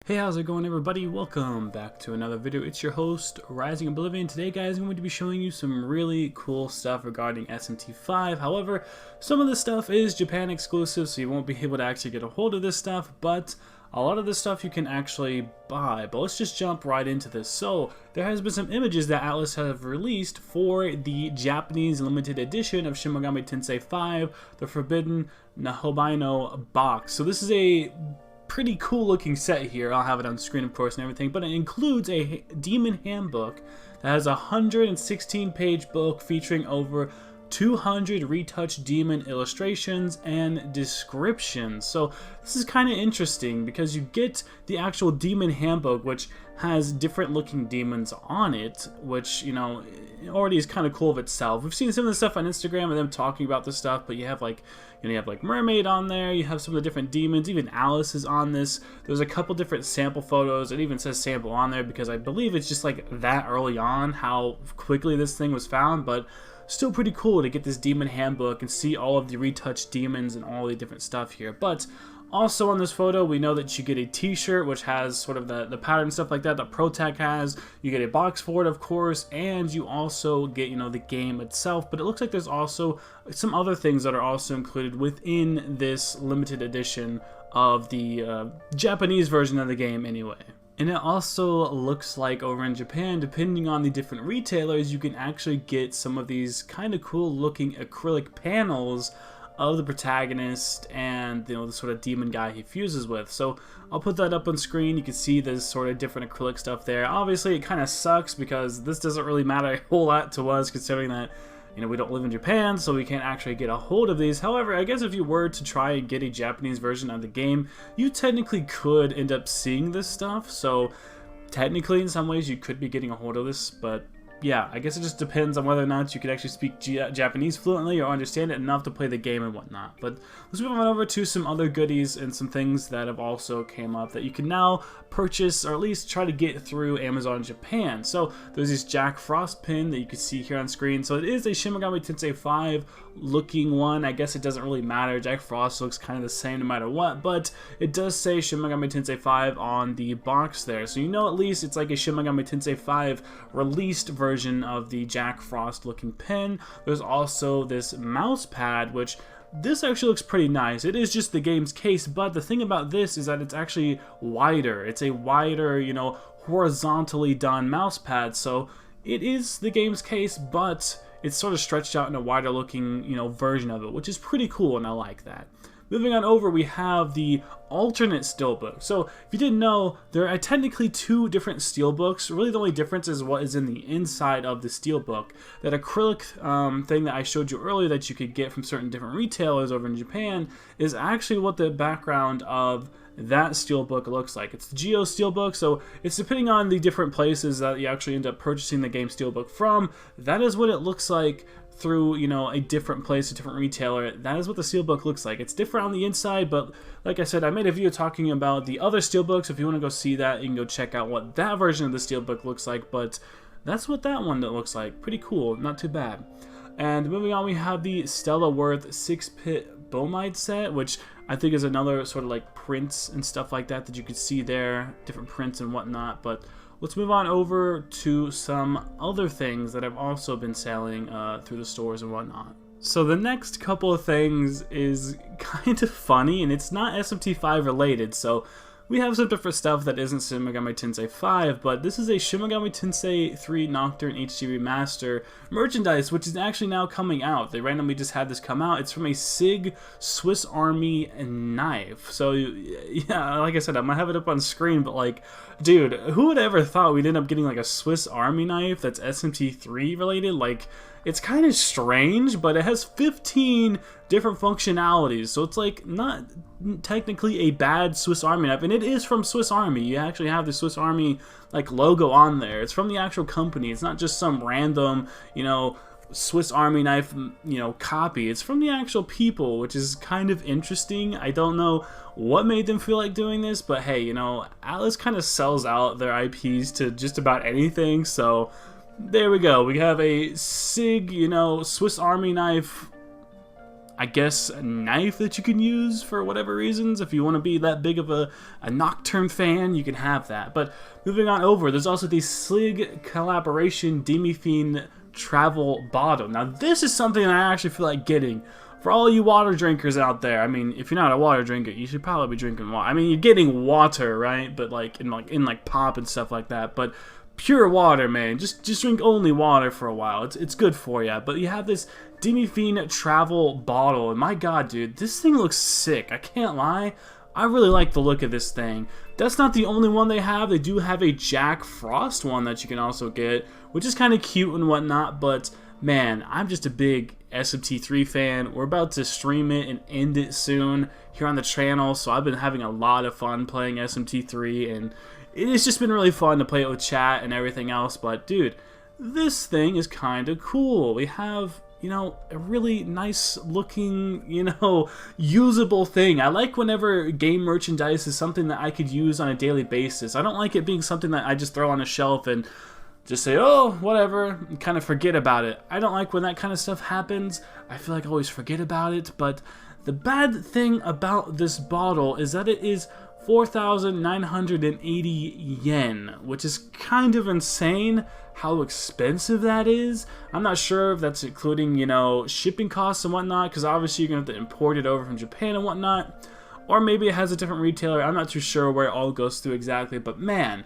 Hey, how's it going, everybody? Welcome back to another video. It's your host, Rising Oblivion. Today, guys, I'm going to be showing you some really cool stuff regarding SMT5. However, some of this stuff is Japan exclusive, so you won't be able to actually get a hold of this stuff, but a lot of this stuff you can actually buy. But let's just jump right into this. So, there has been some images that Atlus have released for the Japanese limited edition of Shin Megami Tensei 5, the Forbidden Nahobino box. So this is a pretty cool looking set here. I'll have it on screen, of course, and everything, but it includes a demon handbook that has a 116-page book featuring over 200 retouched demon illustrations and descriptions. So this is kind of interesting because you get the actual demon handbook, which has different looking demons on it, which, you know, already is kind of cool of itself. We've seen some of the stuff on Instagram and them talking about this stuff, but you have like, you have like Mermaid on there, you have some of the different demons, even Alice is on this. There's a couple different sample photos. It even says sample on there because I believe it's just like that early on how quickly this thing was found, but still pretty cool to get this demon handbook and see all of the retouched demons and all the different stuff here. But also on this photo, we know that you get a t-shirt which has sort of the pattern and stuff like that ProTech has. You get a box for it, of course, and you also get, you know, the game itself. But it looks like there's also some other things that are also included within this limited edition of the Japanese version of the game anyway. And it also looks like over in Japan, depending on the different retailers, you can actually get some of these kind of cool looking acrylic panels of the protagonist and, you know, the sort of demon guy he fuses with. So I'll put that up on screen. You can see there's sort of different acrylic stuff there. Obviously it kind of sucks because this doesn't really matter a whole lot to us, considering that, you know, we don't live in Japan, so we can't actually get a hold of these. However, I guess if you were to try and get a Japanese version of the game, you technically could end up seeing this stuff. So technically in some ways you could be getting a hold of this, but yeah, I guess it just depends on whether or not you could actually speak Japanese fluently or understand it enough to play the game and whatnot. But let's move on over to some other goodies and some things that have also came up that you can now purchase, or at least try to get through Amazon Japan. So there's this Jack Frost pin that you can see here on screen. So it is a Shin Megami Tensei 5 looking one. I guess it doesn't really matter. Jack Frost looks kind of the same no matter what, but it does say Shin Megami Tensei 5 on the box there. So you know at least it's like a Shin Megami Tensei 5 released version of the Jack Frost looking pen. There's also this mouse pad, which this actually looks pretty nice. It is just the game's case, but the thing about this is that it's actually wider. It's a wider, you know, horizontally done mouse pad. So it is the game's case, but it's sort of stretched out in a wider looking, you know, version of it, which is pretty cool, and I like that. Moving on over, we have the alternate steelbook. So if you didn't know, there are technically two different steelbooks. Really the only difference is what is in the inside of the steelbook. That acrylic thing that I showed you earlier that you could get from certain different retailers over in Japan is actually what the background of that steelbook looks like. It's the Geo steelbook, so it's depending on the different places that you actually end up purchasing the game steelbook from. That is what it looks like through, you know, a different place, a different retailer. That is what the steelbook looks like. It's different on the inside, but like I said, I made a video talking about the other steelbooks. If you want to go see that, you can go check out what that version of the steelbook looks like, but that's what that one looks like. Pretty cool, not too bad. And moving on, we have the Stella Worth 6-pit Bomide set, which I think is another sort of like prints and stuff like that you could see there, different prints and whatnot. But let's move on over to some other things that have also been selling through the stores and whatnot. So the next couple of things is kind of funny, and it's not SMT5 related, so we have some different stuff that isn't Shin Megami Tensei 5, but this is a Shin Megami Tensei 3 Nocturne HD Remaster merchandise, which is actually now coming out. They randomly just had this come out. It's from a SIG Swiss Army knife. So, yeah, like I said, I might have it up on screen, but like, dude, who would ever thought we'd end up getting like a Swiss Army knife that's SMT3 related? Like, it's kind of strange, but it has 15 different functionalities, so it's like not technically a bad Swiss Army knife, and it is from Swiss Army. You actually have the Swiss Army like logo on there. It's from the actual company. It's not just some random, you know, Swiss Army knife, you know, copy. It's from the actual people, which is kind of interesting. I don't know what made them feel like doing this, but hey, you know, Atlus kind of sells out their IPs to just about anything, so there we go. We have a SIG, you know, Swiss Army knife I guess, a knife that you can use for whatever reasons. If you want to be that big of a Nocturne fan, you can have that. But moving on over, there's also the SLIG collaboration Dimithine travel bottle. Now this is something that I actually feel like getting. For all you water drinkers out there, I mean, if you're not a water drinker, you should probably be drinking water. I mean, you're getting water, right? But like in pop and stuff like that. But pure water, man. Just drink only water for a while. It's good for you. But you have this Dimithine travel bottle, and my god, dude, this thing looks sick. I can't lie. I really like the look of this thing. That's not the only one they have. They do have a Jack Frost one that you can also get, which is kind of cute and whatnot, but man, I'm just a big SMT3 fan. We're about to stream it and end it soon here on the channel, so I've been having a lot of fun playing SMT3, and it's just been really fun to play it with chat and everything else. But dude, this thing is kind of cool. We have, you know, a really nice looking, you know, usable thing. I like whenever game merchandise is something that I could use on a daily basis. I don't like it being something that I just throw on a shelf and just say, oh, whatever, and kind of forget about it. I don't like when that kind of stuff happens. I feel like I always forget about it. But the bad thing about this bottle is that it is 4,980 yen, which is kind of insane how expensive that is. I'm not sure if that's including, you know, shipping costs and whatnot, because obviously you're going to have to import it over from Japan and whatnot. Or maybe it has a different retailer. I'm not too sure where it all goes through exactly, but man,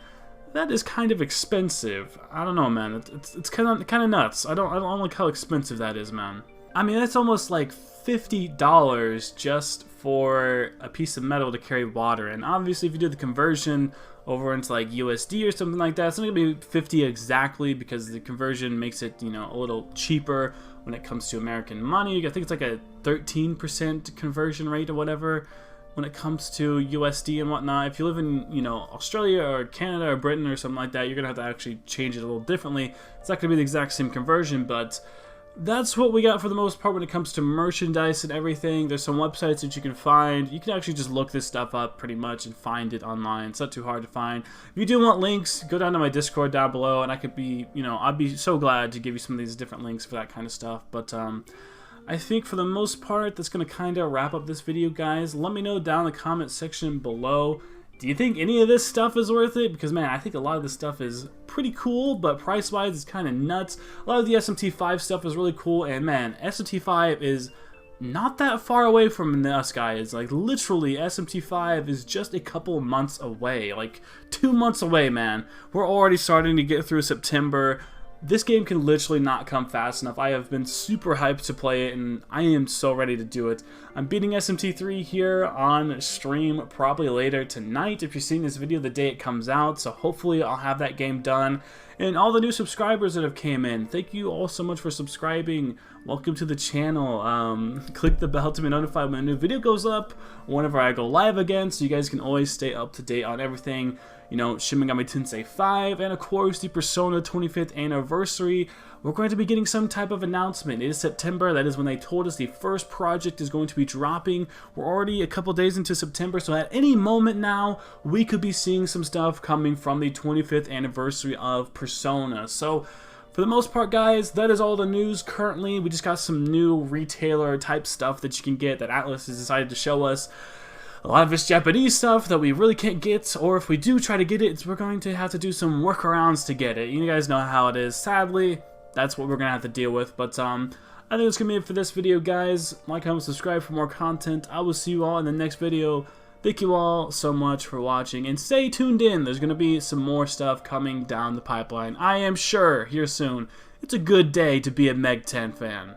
that is kind of expensive. I don't know, man. It's kind of nuts. I don't like how expensive that is, man. I mean, that's almost like $50 just for a piece of metal to carry water. And obviously, if you do the conversion over into like USD or something like that, it's not gonna be 50 exactly, because the conversion makes it, you know, a little cheaper when it comes to American money. I think it's like a 13% conversion rate or whatever when it comes to USD and whatnot. If you live in, you know, Australia or Canada or Britain or something like that, you're gonna have to actually change it a little differently. It's not gonna be the exact same conversion, but that's what we got for the most part when it comes to merchandise and everything. There's some websites that you can find. You can actually just look this stuff up pretty much and find it online. It's not too hard to find. If you do want links, go down to my Discord down below, and I could be, you know, I'd be so glad to give you some of these different links for that kind of stuff. But I think for the most part, that's going to kind of wrap up this video, guys. Let me know down in the comment section below. Do you think any of this stuff is worth it? Because, man, I think a lot of this stuff is pretty cool, but price-wise, it's kind of nuts. A lot of the SMT5 stuff is really cool, and, man, SMT5 is not that far away from us, guys. Like, literally, SMT5 is just a couple months away. Like, 2 months away, man. We're already starting to get through September. This game can literally not come fast enough. I have been super hyped to play it, and I am so ready to do it. I'm beating SMT3 here on stream probably later tonight if you're seeing this video the day it comes out, so hopefully I'll have that game done. And all the new subscribers that have came in, thank you all so much for subscribing. Welcome to the channel. Click the bell to be notified when a new video goes up, whenever I go live again, so you guys can always stay up to date on everything. You know, Shin Megami Tensei 5, and of course the Persona 25th anniversary. We're going to be getting some type of announcement. It is September. That is when they told us the first project is going to be dropping. We're already a couple days into September, so at any moment now, we could be seeing some stuff coming from the 25th anniversary of Persona. So, for the most part, guys, that is all the news currently. We just got some new retailer type stuff that you can get that Atlas has decided to show us. A lot of it's Japanese stuff that we really can't get, or if we do try to get it, we're going to have to do some workarounds to get it. You guys know how it is. Sadly, that's what we're going to have to deal with. But I think that's going to be it for this video, guys. Like, comment, subscribe for more content. I will see you all in the next video. Thank you all so much for watching, and stay tuned in. There's going to be some more stuff coming down the pipeline, I am sure, here soon. It's a good day to be a Meg 10 fan.